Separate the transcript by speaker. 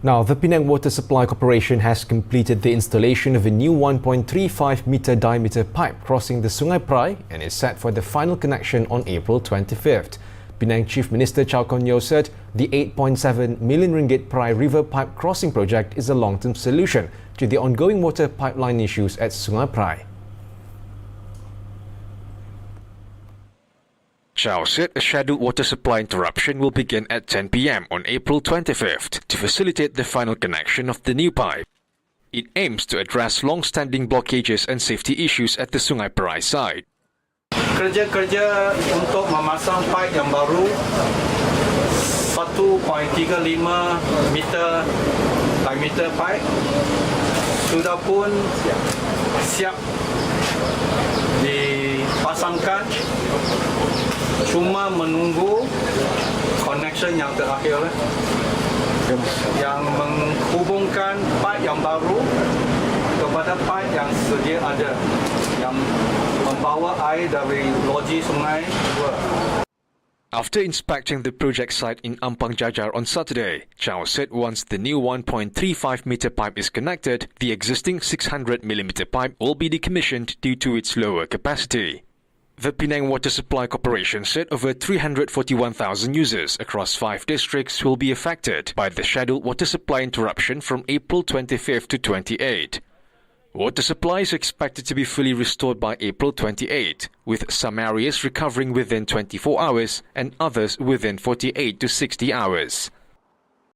Speaker 1: Now, the Penang Water Supply Corporation has completed the installation of a new 1.35-metre diameter pipe crossing the Sungai Perai and is set for the final connection on April 25th. Penang Chief Minister Chow Kon Yeow said the 8.7 million ringgit Perai River Pipe Crossing project is a long-term solution to the ongoing water pipeline issues at Sungai Perai.
Speaker 2: Chow said a scheduled water supply interruption will begin at 10 p.m. on April 25th to facilitate the final connection of the new pipe. It aims to address long-standing blockages and safety issues at the Sungai Perai side.
Speaker 3: Kerja-kerja untuk memasang pipe yang baru 1.35 meter diameter pipe sudah pun siap dipasangkan, cuma menunggu connection yang terakhir yang menghubungkan pipe yang baru kepada pipe yang sedia ada yang membawa air dari loji sungai.
Speaker 2: After inspecting the project site in Ampang Jajar on Saturday, Chow said once the new 1.35-meter pipe is connected, the existing 600mm pipe will be decommissioned due to its lower capacity. The Penang Water Supply Corporation said over 341,000 users across 5 districts will be affected by the scheduled water supply interruption from April 25th to 28. Water supply is expected to be fully restored by April 28, with some areas recovering within 24 hours and others within 48 to 60 hours.